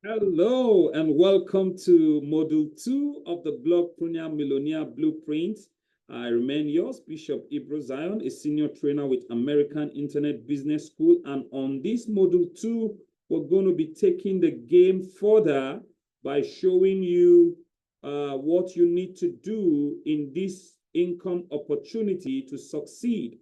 Hello and welcome to Module 2 of the Blogpreneur Millionaire Blueprint. I remain yours, Bishop Ibro Zion, a senior trainer with American Internet Business School. And on this Module 2, we're going to be taking the game further by showing you what you need to do in this income opportunity to succeed.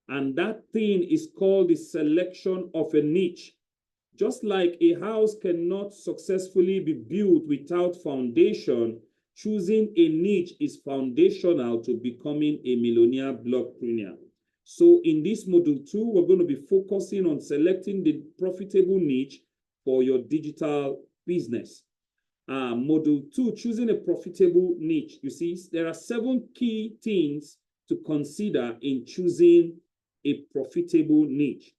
And that thing is called the selection of a niche. Just like a house cannot successfully be built without foundation, choosing a niche is foundational to becoming a millionaire blogpreneur. So in this module 2, we're going to be focusing on selecting the profitable niche for your digital business. Module 2, choosing a profitable niche. You see, there are 7 key things to consider in choosing a profitable niche.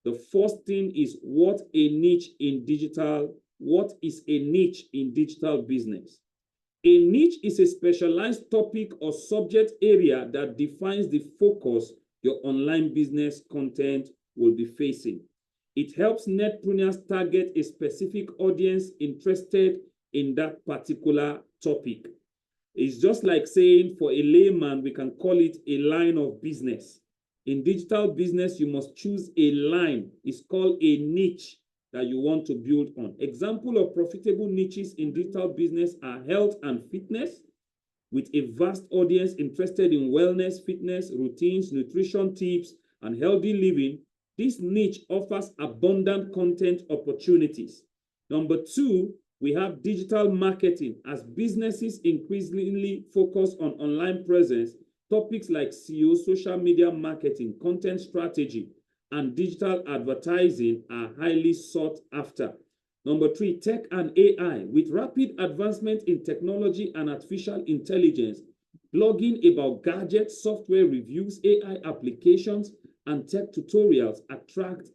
The first thing is what is a niche in digital business? A niche is a specialized topic or subject area that defines the focus your online business content will be facing. It helps netpreneurs target a specific audience interested in that particular topic. It's just like saying for a layman, we can call it a line of business. In digital business, you must choose a line. It's called a niche that you want to build on. Example of profitable niches in digital business are health and fitness, with a vast audience interested in wellness, fitness, routines, nutrition tips, and healthy living. This niche offers abundant content opportunities. Number 2, we have digital marketing. As businesses increasingly focus on online presence, topics like SEO, social media marketing, content strategy, and digital advertising are highly sought after. Number 3, tech and AI. With rapid advancement in technology and artificial intelligence, blogging about gadgets, software reviews, AI applications, and tech tutorials attract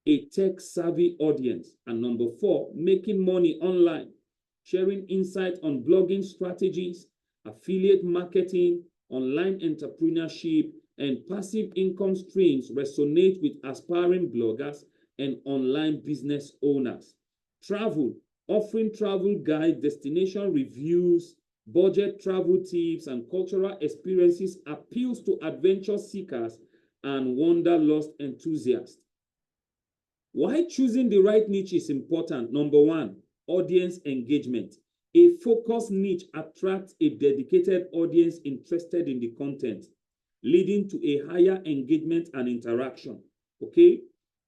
a tech-savvy audience. And number 4, making money online. Sharing insight on blogging strategies, affiliate marketing, online entrepreneurship, and passive income streams resonate with aspiring bloggers and online business owners. Travel, offering travel guides, destination reviews, budget travel tips, and cultural experiences appeals to adventure seekers and wanderlust enthusiasts. Why choosing the right niche is important? Number 1, audience engagement. A focused niche attracts a dedicated audience interested in the content, leading to a higher engagement and interaction. Okay?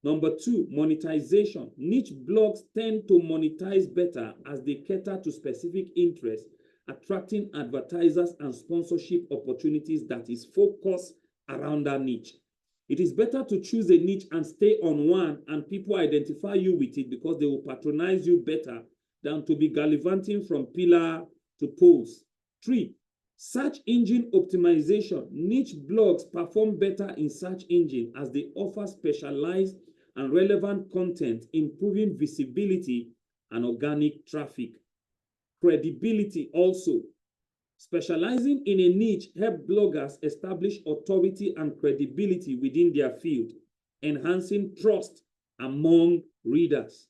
Number 2, monetization. Niche blogs tend to monetize better as they cater to specific interests, attracting advertisers and sponsorship opportunities that is focused around that niche. It is better to choose a niche and stay on one and people identify you with it because they will patronize you better than to be gallivanting from pillar to post. 3, search engine optimization. Niche blogs perform better in search engine as they offer specialized and relevant content, improving visibility and organic traffic. Credibility also. Specializing in a niche helps bloggers establish authority and credibility within their field, enhancing trust among readers.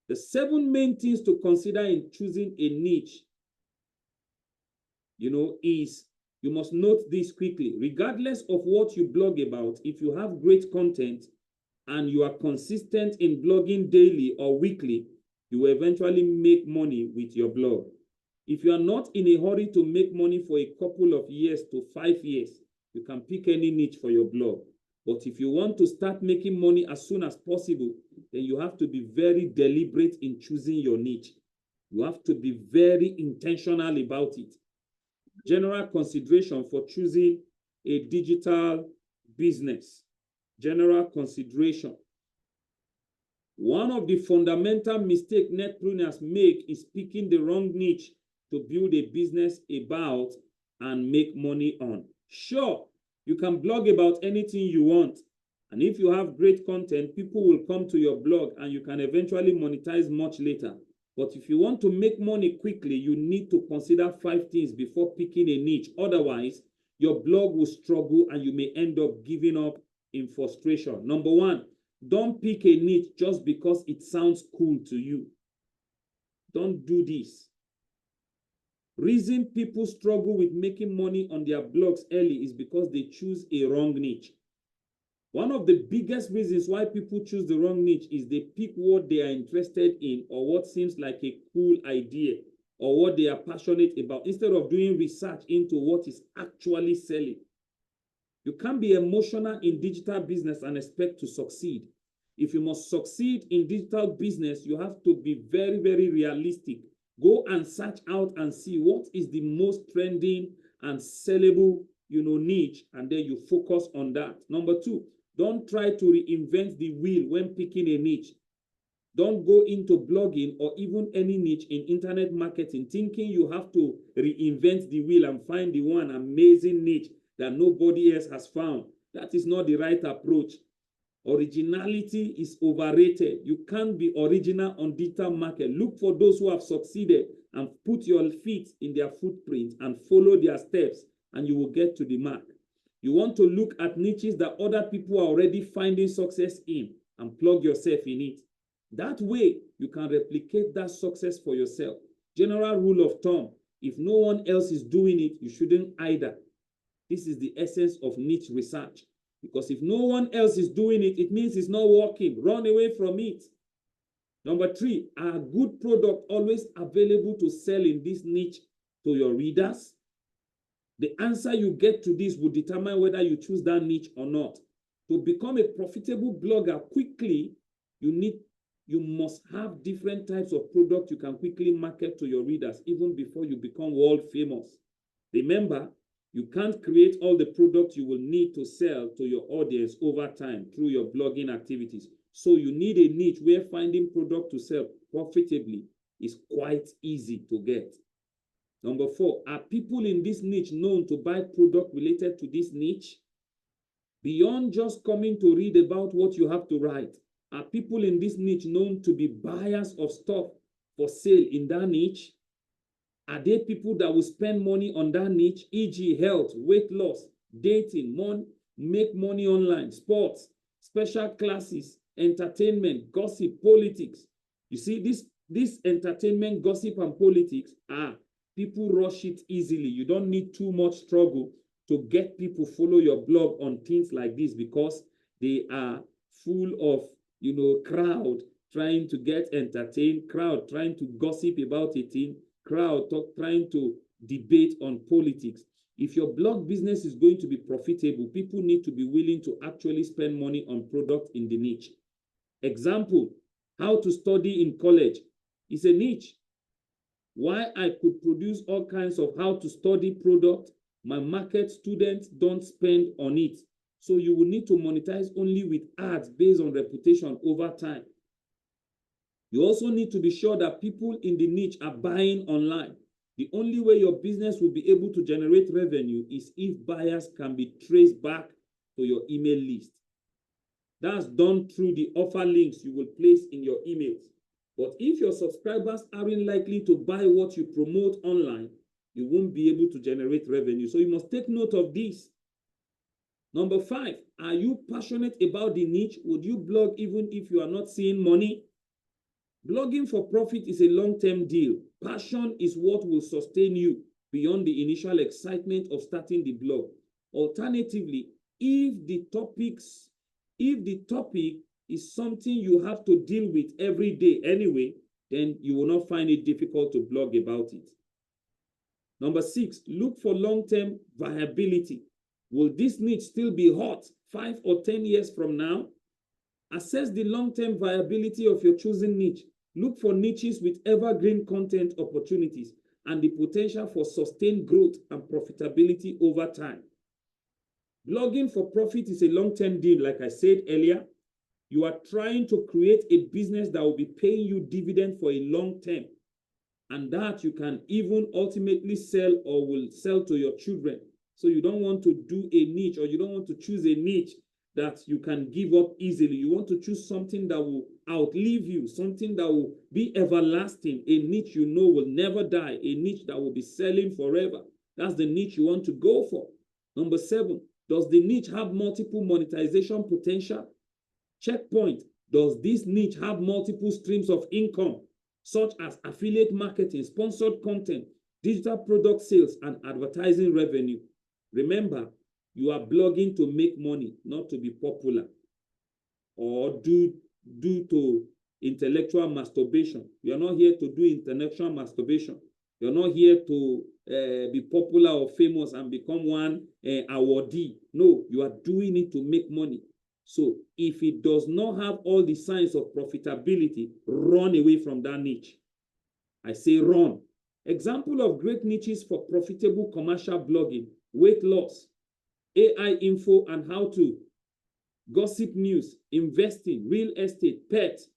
The 7 main things to consider in choosing a niche, is you must note this quickly. Regardless of what you blog about, if you have great content and you are consistent in blogging daily or weekly, you will eventually make money with your blog. If you are not in a hurry to make money for a couple of years to 5 years, you can pick any niche for your blog. But if you want to start making money as soon as possible, then you have to be very deliberate in choosing your niche. You have to be very intentional about it. General consideration for choosing a digital business. General consideration. One of the fundamental mistakes netpreneurs make is picking the wrong niche to build a business about and make money on. Sure, you can blog about anything you want. And if you have great content, people will come to your blog and you can eventually monetize much later. But if you want to make money quickly, you need to consider 5 things before picking a niche. Otherwise, your blog will struggle and you may end up giving up in frustration. Number 1, don't pick a niche just because it sounds cool to you. Don't do this. Reason people struggle with making money on their blogs early is because they choose a wrong niche. One of the biggest reasons why people choose the wrong niche is they pick what they are interested in or what seems like a cool idea or what they are passionate about instead of doing research into what is actually selling. You can't be emotional in digital business and expect to succeed. If you must succeed in digital business, you have to be very, very realistic. Go and search out and see what is the most trending and sellable, niche, and then you focus on that. Number two, don't try to reinvent the wheel when picking a niche. Don't go into blogging or even any niche in internet marketing thinking you have to reinvent the wheel and find the one amazing niche that nobody else has found. That is not the right approach. Originality is overrated. You can't be original on digital market. Look for those who have succeeded and put your feet in their footprint and follow their steps, and you will get to the mark. You want to look at niches that other people are already finding success in and plug yourself in it. That way, you can replicate that success for yourself. General rule of thumb, if no one else is doing it, you shouldn't either. This is the essence of niche research. Because if no one else is doing it, it means it's not working. Run away from it. Number three, are good product always available to sell in this niche to your readers? The answer you get to this will determine whether you choose that niche or not. To become a profitable blogger quickly, you must have different types of products you can quickly market to your readers even before you become world famous. Remember, you can't create all the products you will need to sell to your audience over time through your blogging activities. So you need a niche where finding product to sell profitably is quite easy to get. Number four, are people in this niche known to buy product related to this niche? Beyond just coming to read about what you have to write, are people in this niche known to be buyers of stuff for sale in that niche? Are there people that will spend money on that niche, e.g. health, weight loss, dating, make money online, sports, special classes, entertainment, gossip, politics? You see, this entertainment, gossip, and politics, people rush it easily. You don't need too much struggle to get people follow your blog on things like this because they are full of, crowd trying to get entertained, crowd trying to gossip about a thing, crowd trying to debate on politics. If your blog business is going to be profitable, people need to be willing to actually spend money on product in the niche. Example, how to study in college is a niche. Why I could produce all kinds of how to study product, my market students don't spend on it. So you will need to monetize only with ads based on reputation over time. You also need to be sure that people in the niche are buying online. The only way your business will be able to generate revenue is if buyers can be traced back to your email list. That's done through the offer links you will place in your emails. But if your subscribers aren't likely to buy what you promote online, you won't be able to generate revenue. So you must take note of this. Number five, are you passionate about the niche? Would you blog even if you are not seeing money? Blogging for profit is a long-term deal. Passion is what will sustain you beyond the initial excitement of starting the blog. Alternatively, if the topic is something you have to deal with every day anyway, then you will not find it difficult to blog about it. Number six, look for long-term viability. Will this niche still be hot 5 or 10 years from now? Assess the long-term viability of your chosen niche. Look for niches with evergreen content opportunities and the potential for sustained growth and profitability over time. Blogging for profit is a long-term deal, like I said earlier. You are trying to create a business that will be paying you dividend for a long term, and that you can even ultimately sell or will sell to your children. So you don't want to do a niche, or you don't want to choose a niche that you can give up easily. You want to choose something that will outlive you, something that will be everlasting, a niche you know will never die, a niche that will be selling forever. That's the niche you want to go for. Number 7, does the niche have multiple monetization potential? Checkpoint, does this niche have multiple streams of income? such as affiliate marketing, sponsored content, digital product sales, and advertising revenue. Remember, you are blogging to make money, not to be popular or due to intellectual masturbation. You're not here to do intellectual masturbation. You're not here to be popular or famous and become one awardee. No, you are doing it to make money. So if it does not have all the signs of profitability, run away from that niche. I say run. Example of great niches for profitable commercial blogging: weight loss, AI info and how to, gossip news, investing, real estate, pets,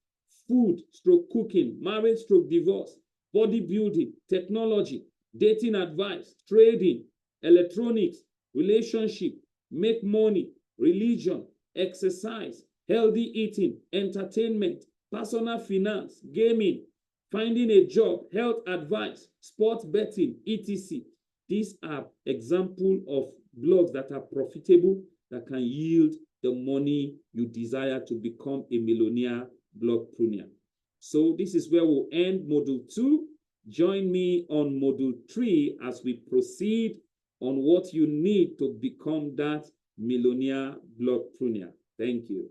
food stroke cooking, marriage stroke divorce, bodybuilding, technology, dating advice, trading, electronics, relationship, make money, religion, exercise, healthy eating, entertainment, personal finance, gaming, finding a job, health advice, sports betting, etc. These are examples of blogs that are profitable, that can yield the money you desire to become a millionaire blogpreneur. So this is where we'll end module 2. Join me on module 3 as we proceed on what you need to become that millionaire blogpreneur. Thank you.